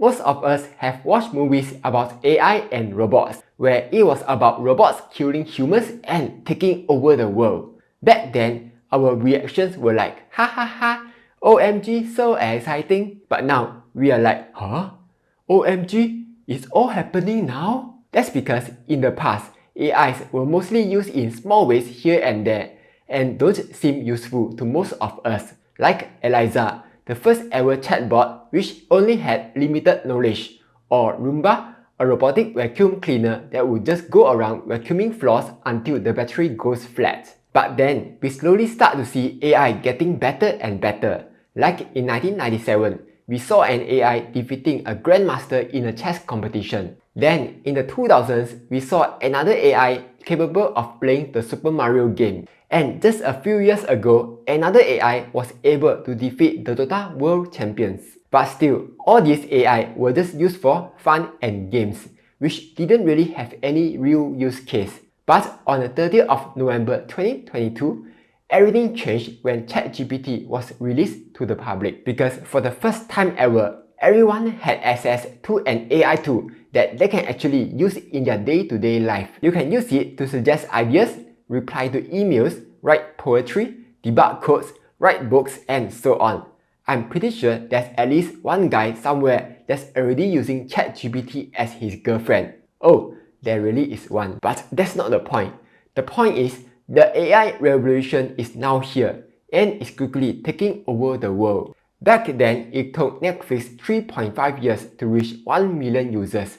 Most of us have watched movies about AI and robots, where it was about robots killing humans and taking over the world. Back then, our reactions were like, ha ha ha, OMG, so exciting. But now, we are like, huh? OMG, it's all happening now? That's because in the past, AIs were mostly used in small ways here and there, and don't seem useful to most of us, like Eliza, the first ever chatbot which only had limited knowledge, or Roomba, a robotic vacuum cleaner that would just go around vacuuming floors until the battery goes flat. But then, we slowly start to see AI getting better and better. Like in 1997, we saw an AI defeating a grandmaster in a chess competition. Then, in the 2000s, we saw another AI capable of playing the Super Mario game. And just a few years ago, another AI was able to defeat the Dota World Champions. But still, all these AI were just used for fun and games, which didn't really have any real use case. But on the 30th of November 2022, everything changed when ChatGPT was released to the public. Because for the first time ever, everyone had access to an AI tool that they can actually use in their day-to-day life. You can use it to suggest ideas, reply to emails, write poetry, debug codes, write books, and so on. I'm pretty sure there's at least one guy somewhere that's already using ChatGPT as his girlfriend. Oh, there really is one. But that's not the point. The point is, the AI revolution is now here and is quickly taking over the world. Back then, it took Netflix 3.5 years to reach 1 million users,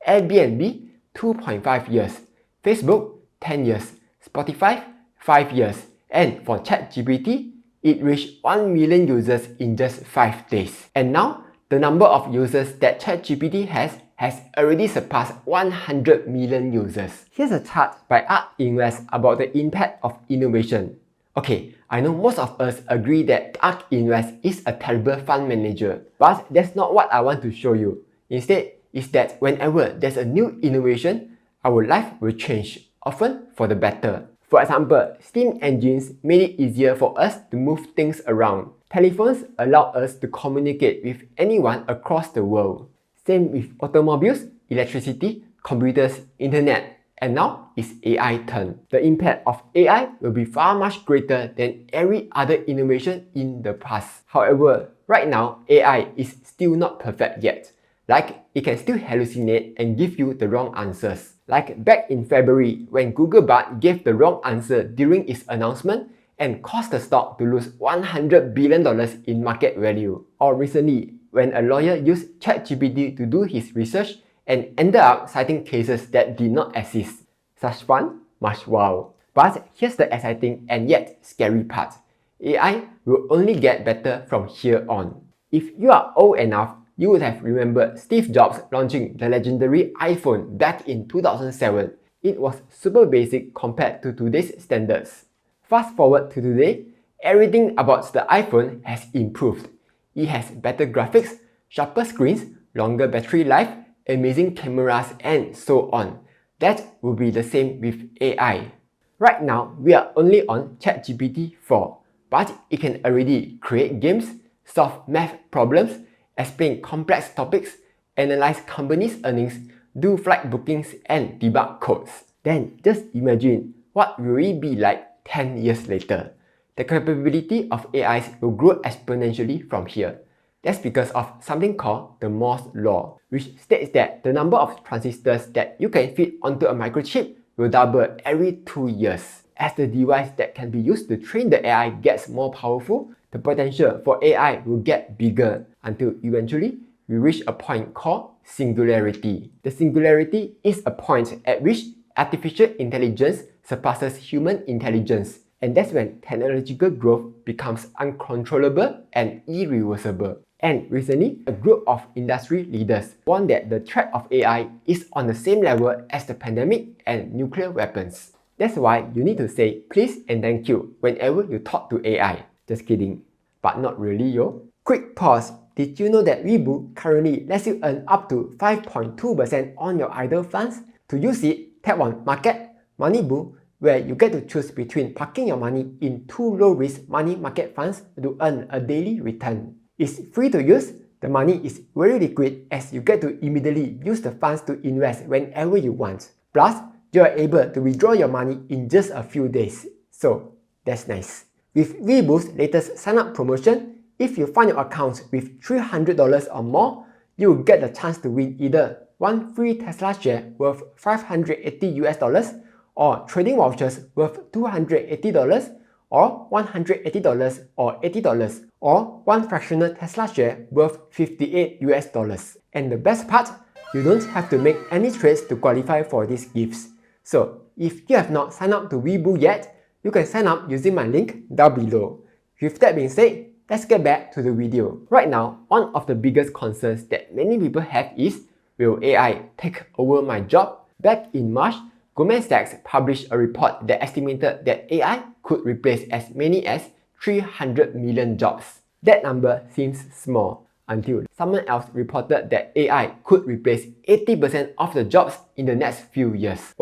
Airbnb 2.5 years, Facebook 10 years, Spotify 5 years, and for ChatGPT, it reached 1 million users in just 5 days. And now, the number of users that ChatGPT has already surpassed 100 million users. Here's a chart by ARK Invest about the impact of innovation. Okay, I know most of us agree that ARK Invest is a terrible fund manager, but that's not what I want to show you. Instead, is that whenever there's a new innovation, our life will change, often for the better. For example, steam engines made it easier for us to move things around. Telephones allow us to communicate with anyone across the world. Same with automobiles, electricity, computers, internet, and now it's AI turn. The impact of AI will be far much greater than every other innovation in the past. However, right now, AI is still not perfect yet. Like, it can still hallucinate and give you the wrong answers. Like back in February, when Google Bard gave the wrong answer during its announcement and caused the stock to lose $100 billion in market value. Or recently, when a lawyer used ChatGPT to do his research and ended up citing cases that did not exist. Such fun? Much wow. But here's the exciting and yet scary part. AI will only get better from here on. If you are old enough, you would have remembered Steve Jobs launching the legendary iPhone back in 2007. It was super basic compared to today's standards. Fast forward to today, everything about the iPhone has improved. It has better graphics, sharper screens, longer battery life, amazing cameras, and so on. That will be the same with AI. Right now, we are only on ChatGPT 4, but it can already create games, solve math problems, explain complex topics, analyze companies' earnings, do flight bookings, and debug codes. Then just imagine what will it be like 10 years later. The capability of AIs will grow exponentially from here. That's because of something called the Moore's Law, which states that the number of transistors that you can fit onto a microchip will double every 2 years. As the device that can be used to train the AI gets more powerful, the potential for AI will get bigger until eventually we reach a point called singularity. The singularity is a point at which artificial intelligence surpasses human intelligence, and that's when technological growth becomes uncontrollable and irreversible. And recently, a group of industry leaders warned that the threat of AI is on the same level as the pandemic and nuclear weapons. That's why you need to say please and thank you whenever you talk to AI. Just kidding. But not really, yo. Quick pause. Did you know that Reboot currently lets you earn up to 5.2% on your idle funds? To use it, tap on Market, Money Boo, where you get to choose between parking your money in 2 low-risk money market funds to earn a daily return. It's free to use, The money is very liquid as you get to immediately use the funds to invest whenever you want. Plus, you are able to withdraw your money in just a few days. So, that's nice. With Webull's latest sign-up promotion, if you fund your account with $300 or more, you will get the chance to win either one free Tesla share worth $580 or trading vouchers worth $280 or $180 or $80 or one fractional Tesla share worth $58. And the best part, you don't have to make any trades to qualify for these gifts. So if you have not signed up to Webull yet, you can sign up using my link down below. With that being said, let's get back to the video. Right now, one of the biggest concerns that many people have is, will AI take over my job? Back in March, Goldman Sachs published a report that estimated that AI could replace as many as 300 million jobs. That number seems small until someone else reported that AI could replace 80% of the jobs in the next few years.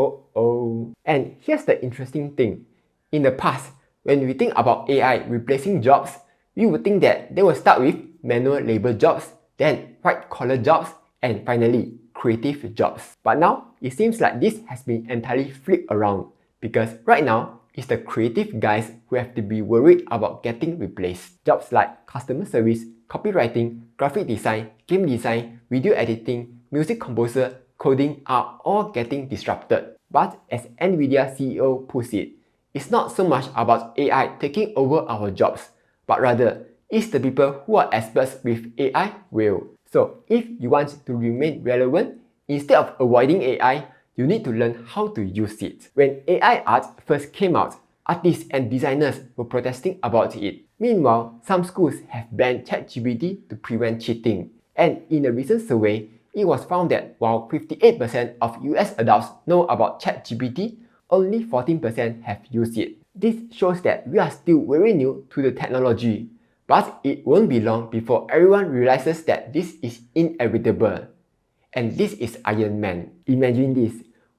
And here's the interesting thing. In the past, when we think about AI replacing jobs, we would think that they will start with manual labor jobs, then white-collar jobs, and finally, creative jobs. But now, it seems like this has been entirely flipped around, because right now, it's the creative guys who have to be worried about getting replaced. Jobs like customer service, copywriting, graphic design, game design, video editing, music composer, coding are all getting disrupted. But as Nvidia CEO puts it, it's not so much about AI taking over our jobs, but rather, it's the people who are experts with AI will. So if you want to remain relevant, instead of avoiding AI, you need to learn how to use it. When AI art first came out, artists and designers were protesting about it. Meanwhile, some schools have banned ChatGPT to prevent cheating. And in a recent survey, it was found that while 58% of US adults know about ChatGPT, only 14% have used it. This shows that we are still very new to the technology, but it won't be long before everyone realizes that this is inevitable. And this is Iron Man. Imagine this.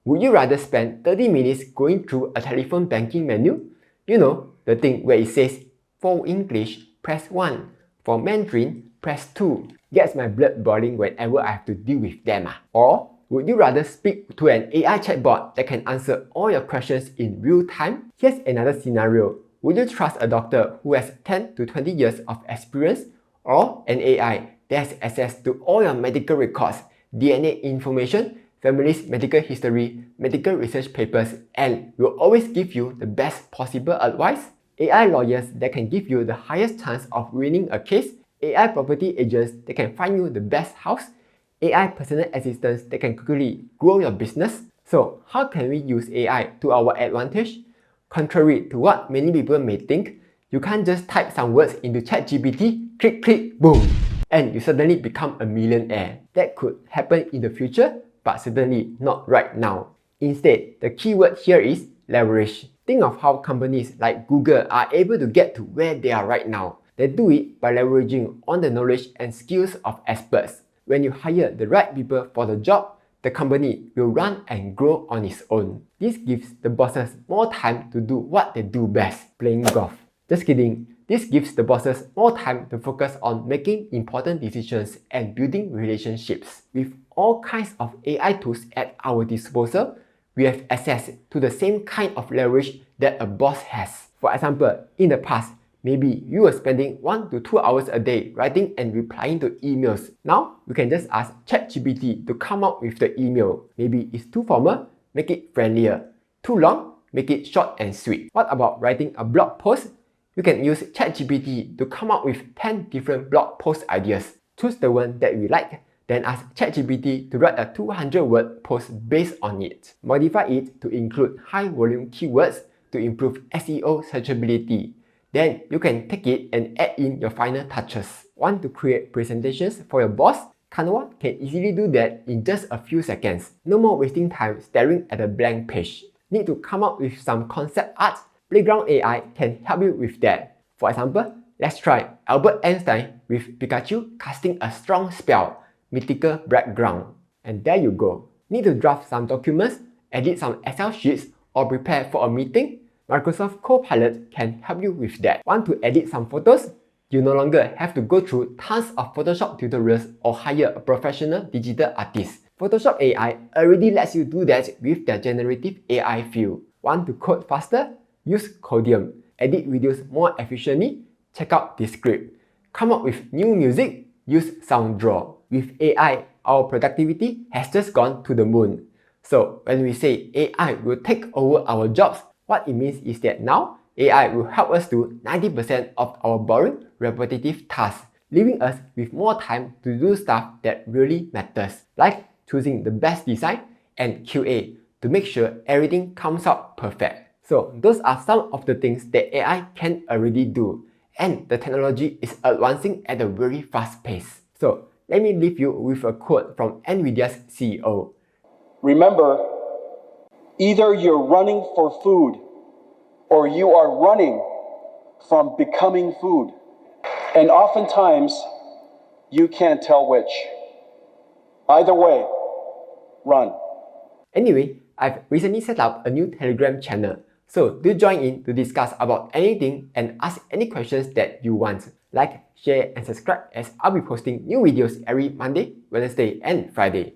Would you rather spend 30 minutes going through a telephone banking menu? You know, the thing where it says, for English, press 1. For Mandarin, press 2. Gets my blood boiling whenever I have to deal with them. Or would you rather speak to an AI chatbot that can answer all your questions in real time? Here's another scenario. Would you trust a doctor who has 10 to 20 years of experience or an AI that has access to all your medical records, DNA information, family's medical history, medical research papers, and will always give you the best possible advice? AI lawyers that can give you the highest chance of winning a case, AI property agents that can find you the best house, AI personal assistants that can quickly grow your business. So how can we use AI to our advantage? Contrary to what many people may think, you can't just type some words into ChatGPT, click, click, boom, and you suddenly become a millionaire. That could happen in the future, but certainly not right now. Instead, the keyword here is leverage. Think of how companies like Google are able to get to where they are right now. They do it by leveraging on the knowledge and skills of experts. When you hire the right people for the job, the company will run and grow on its own. This gives the bosses more time to do what they do best, playing golf. Just kidding. This gives the bosses more time to focus on making important decisions and building relationships. With all kinds of AI tools at our disposal, we have access to the same kind of leverage that a boss has. For example, in the past, maybe you were spending 1 to 2 hours a day writing and replying to emails. Now, you can just ask ChatGPT to come up with the email. Maybe it's too formal, make it friendlier. Too long, make it short and sweet. What about writing a blog post? You can use ChatGPT to come up with 10 different blog post ideas. Choose the one that you like, then ask ChatGPT to write a 200-word post based on it. Modify it to include high-volume keywords to improve SEO searchability. Then you can take it and add in your final touches. Want to create presentations for your boss? Canva can easily do that in just a few seconds. No more wasting time staring at a blank page. Need to come up with some concept art? Playground AI can help you with that. For example, let's try Albert Einstein with Pikachu casting a strong spell, mythical background. And there you go. Need to draft some documents, edit some Excel sheets, or prepare for a meeting? Microsoft Copilot can help you with that. Want to edit some photos? you no longer have to go through tons of Photoshop tutorials or hire a professional digital artist. Photoshop AI already lets you do that with their generative AI field. Want to code faster? Use Codium. Edit videos more efficiently? Check out Descript. Come up with new music? Use SoundDraw. With AI, our productivity has just gone to the moon. So when we say AI will take over our jobs, what it means is that now, AI will help us do 90% of our boring, repetitive tasks, leaving us with more time to do stuff that really matters, like choosing the best design and QA to make sure everything comes out perfect. So those are some of the things that AI can already do, and the technology is advancing at a very fast pace. So let me leave you with a quote from NVIDIA's CEO. Remember, either you're running for food or you are running from becoming food. And oftentimes, you can't tell which. Either way, run. Anyway, I've recently set up a new Telegram channel, so do join in to discuss about anything and ask any questions that you want. Like, share and subscribe as I'll be posting new videos every Monday, Wednesday and Friday.